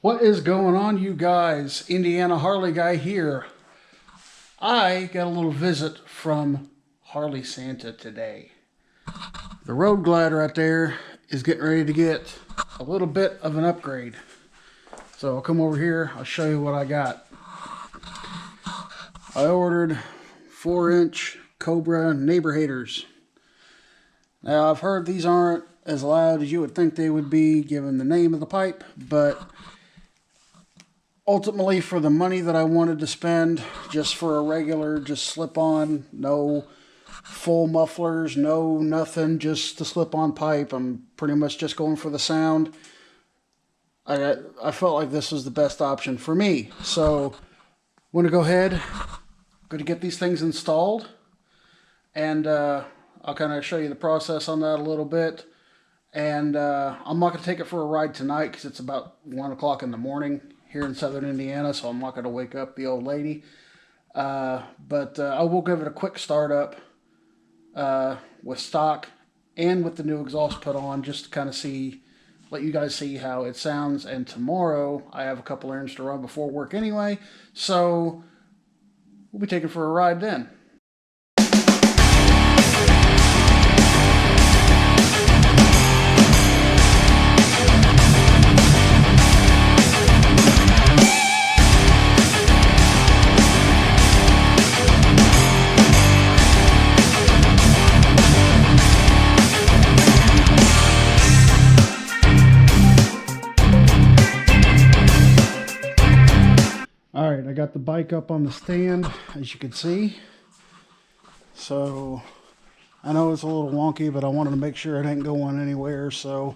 What is going on, you guys? Indiana Harley guy here. I got a little visit from Harley Santa today. The Road Glide right there is getting ready to get a little bit of an upgrade. So I'll come over here, I'll show you what I got. I ordered 4-inch Cobra Neighbor Haters. Now I've heard these aren't as loud as you would think they would be given the name of the pipe, but ultimately, for the money that I wanted to spend, just for a regular, just slip-on, no full mufflers, no nothing, just the slip-on pipe, I'm pretty much just going for the sound. I felt like this was the best option for me. So, I'm going to go ahead, going to get these things installed, and I'll kind of show you the process on that a little bit. And I'm not going to take it for a ride tonight because it's about 1 o'clock in the morning here in southern Indiana, so I'm not going to wake up the old lady. But I will give it a quick startup with stock and with the new exhaust put on, just to kind of let you guys see how it sounds. And tomorrow I have a couple errands to run before work anyway, so we'll be taking for a ride then. Alright, I got the bike up on the stand, as you can see. So, I know it's a little wonky, but I wanted to make sure it ain't going anywhere. So,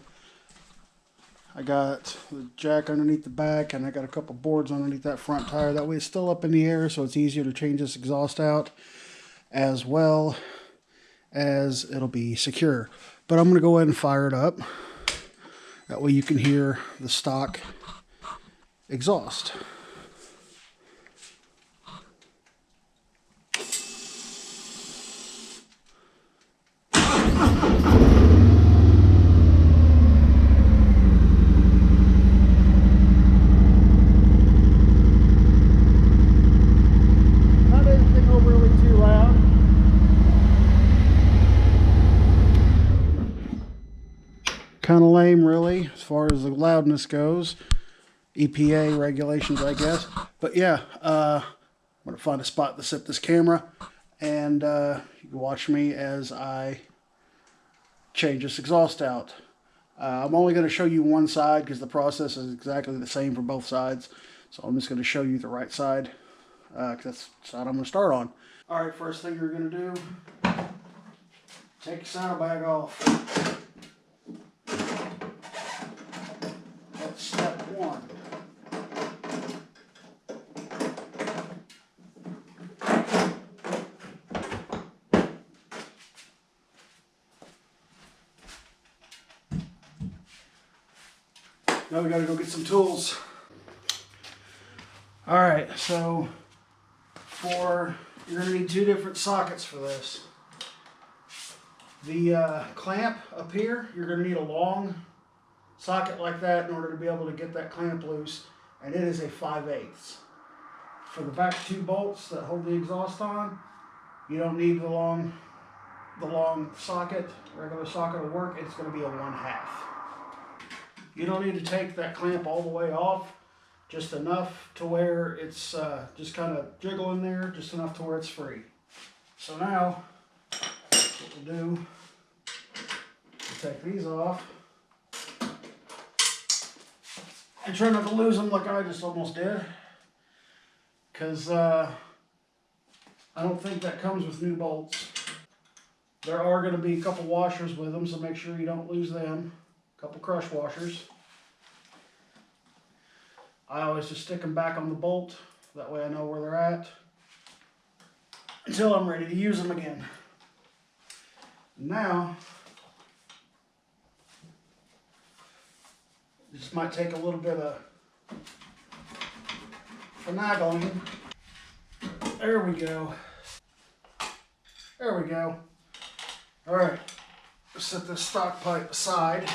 I got the jack underneath the back, and I got a couple boards underneath that front tire. That way it's still up in the air, so it's easier to change this exhaust out, as well as it'll be secure. But I'm going to go ahead and fire it up. That way you can hear the stock exhaust. Kind of lame, really, as far as the loudness goes. EPA regulations, I guess. But yeah, I'm going to find a spot to set this camera, and you can watch me as I change this exhaust out. I'm only going to show you one side because the process is exactly the same for both sides. So I'm just going to show you the right side, because that's the side I'm going to start on. Alright, first thing you're going to do, take your saddlebag off. That's step one. Now we gotta go get some tools. Alright, so you're gonna need 2 different sockets for this. The clamp up here, you're gonna need a long socket like that in order to be able to get that clamp loose, and it is a 5/8. For the back 2 bolts that hold the exhaust on, you don't need the long socket. Regular socket will work. It's going to be a 1/2. You don't need to take that clamp all the way off, just enough to where it's just kind of jiggling there, just enough to where it's free. So now what we'll do, we'll take these off. And try not to lose them like I just almost did, because I don't think that comes with new bolts. There are going to be a couple washers with them, so make sure you don't lose them. A couple crush washers. I always just stick them back on the bolt, that way I know where they're at until I'm ready to use them again. Now, this might take a little bit of finagling. There we go. There we go. Alright, set this stock pipe aside.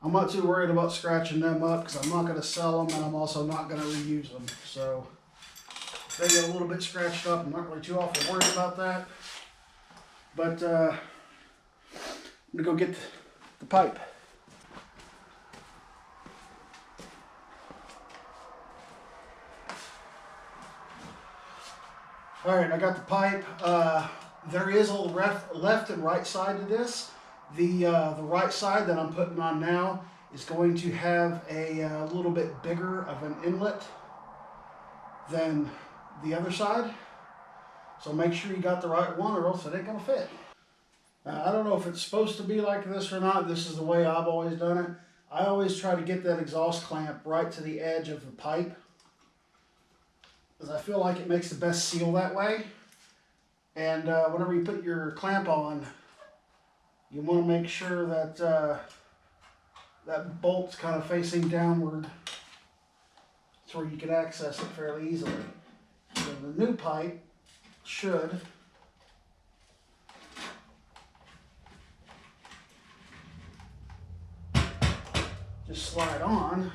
I'm not too worried about scratching them up because I'm not going to sell them and I'm also not going to reuse them. So if they get a little bit scratched up, I'm not really too awful worried about that. But I'm going to go get the pipe. All right, I got the pipe. There is a left and right side to this. The right side that I'm putting on now is going to have a little bit bigger of an inlet than the other side. So make sure you got the right one or else it ain't gonna fit. Now, I don't know if it's supposed to be like this or not. This is the way I've always done it. I always try to get that exhaust clamp right to the edge of the pipe, because I feel like it makes the best seal that way. And whenever you put your clamp on, you want to make sure that that bolt's kind of facing downward so where you can access it fairly easily. So the new pipe should just slide on.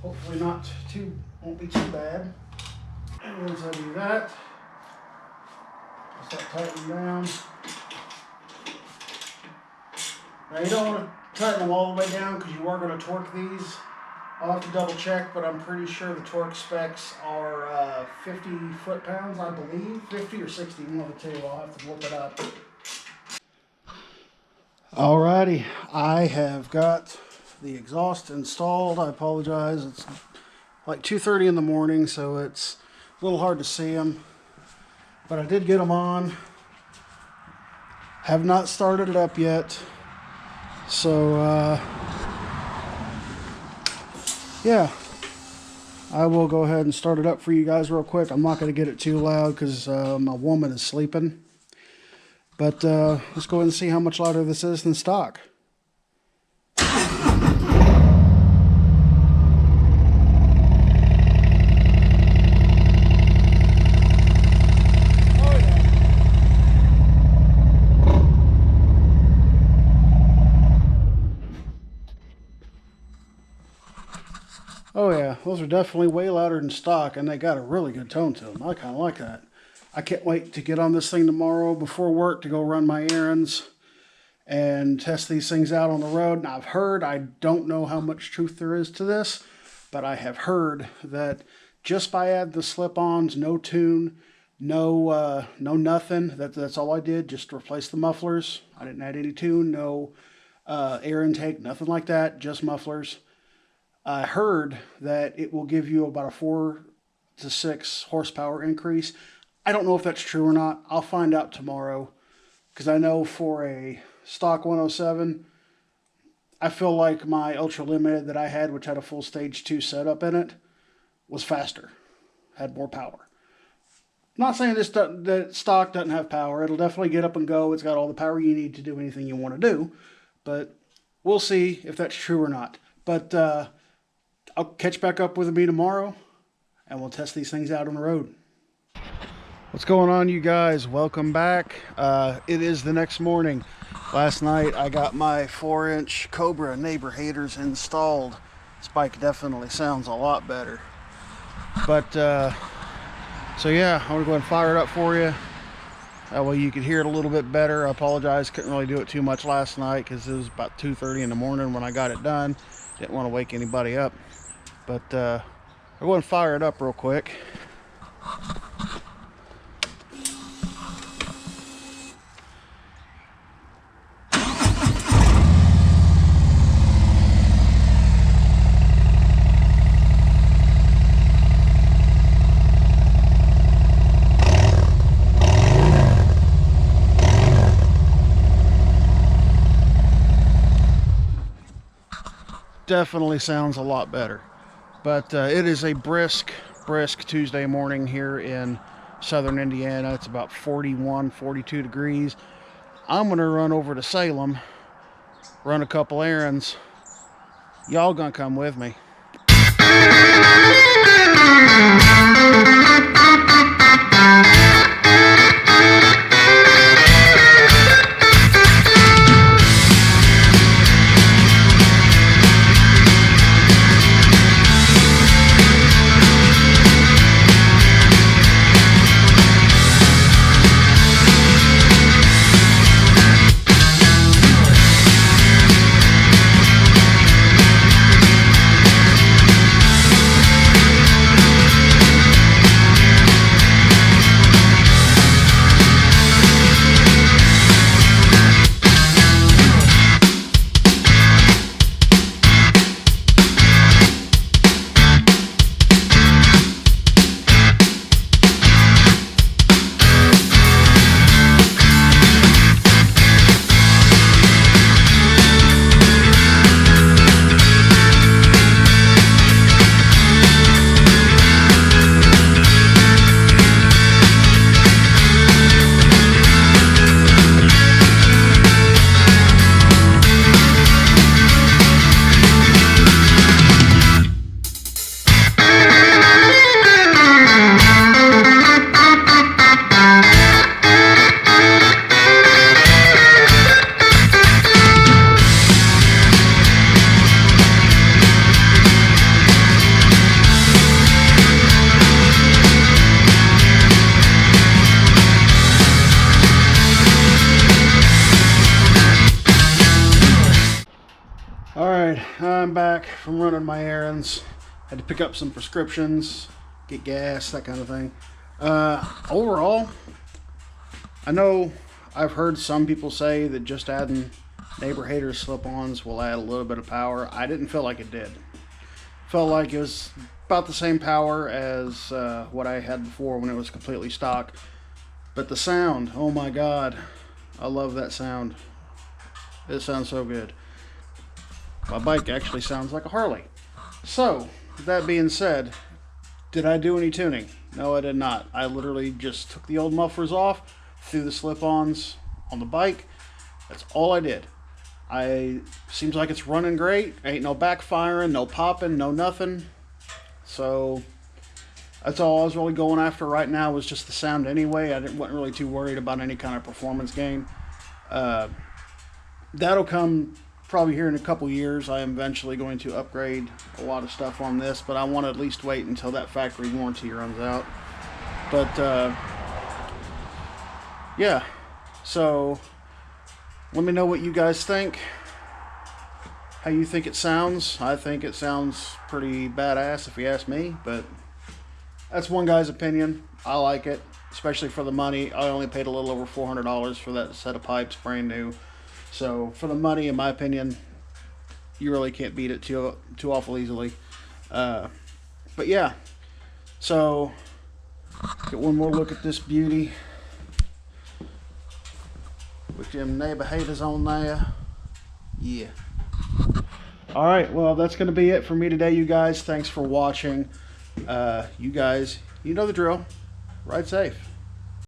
Hopefully won't be too bad. And once I do that, I'll start tightening down. Now you don't want to tighten them all the way down because you are going to torque these. I'll have to double check, but I'm pretty sure the torque specs are 50 foot-pounds, I believe. 50 or 60, one of the two. I'll have to look it up. Alrighty, I have got the exhaust installed. I apologize. It's like 2:30 in the morning, so it's a little hard to see them. But I did get them on. Have not started it up yet. So, yeah, I will go ahead and start it up for you guys real quick. I'm not going to get it too loud because my woman is sleeping. But let's go ahead and see how much louder this is than stock. Oh yeah, those are definitely way louder than stock, and they got a really good tone to them. I kind of like that. I can't wait to get on this thing tomorrow before work to go run my errands and test these things out on the road. And I've heard, I don't know how much truth there is to this, but I have heard that just by adding the slip-ons, no tune, no nothing, that's all I did, just replace the mufflers. I didn't add any tune, no air intake, nothing like that, just mufflers. I heard that it will give you about a 4 to 6 horsepower increase. I don't know if that's true or not. I'll find out tomorrow, because I know for a stock 107, I feel like my Ultra Limited that I had, which had a full stage 2 setup in it, was faster, had more power. Not saying that stock doesn't have power. It'll definitely get up and go. It's got all the power you need to do anything you want to do, but we'll see if that's true or not. But I'll catch back up with me tomorrow, and we'll test these things out on the road. What's going on, you guys? Welcome back. It is the next morning. Last night I got my 4-inch Cobra Neighbor Haters installed. This bike definitely sounds a lot better. But, so yeah, I'm going to go ahead and fire it up for you. That way you could hear it a little bit better. I apologize, couldn't really do it too much last night because it was about 2:30 in the morning when I got it done. Didn't want to wake anybody up. But I'll go ahead and fire it up real quick. Definitely sounds a lot better. But it is a brisk Tuesday morning here in southern Indiana. It's about 41, 42 degrees. I'm going to run over to Salem, run a couple errands. Y'all going to come with me. I'm back from running my errands. Had to pick up some prescriptions, get gas, that kind of thing. Overall, I know I've heard some people say that just adding Neighbor Hater slip-ons will add a little bit of power. I didn't feel like it did. Felt like it was about the same power as what I had before when it was completely stock. But the sound, oh my god, I love that sound. It sounds so good. My bike actually sounds like a Harley. So, that being said, did I do any tuning? No, I did not. I literally just took the old mufflers off, threw the slip-ons on the bike. That's all I did. Seems like it's running great. Ain't no backfiring, no popping, no nothing. So that's all I was really going after right now, was just the sound anyway. Wasn't really too worried about any kind of performance gain. That'll come probably here in a couple years. I am eventually going to upgrade a lot of stuff on this, but I want to at least wait until that factory warranty runs out. But yeah, so let me know what you guys think, how you think it sounds. I think it sounds pretty badass if you ask me, but that's one guy's opinion. I like it, especially for the money. I only paid a little over $400 for that set of pipes, brand new. So for the money, in my opinion, you really can't beat it too awful easily. But yeah, so get one more look at this beauty with them Neighbor Haters on there. Yeah. All right, well, that's going to be it for me today, you guys. Thanks for watching. You guys, you know the drill. Ride safe.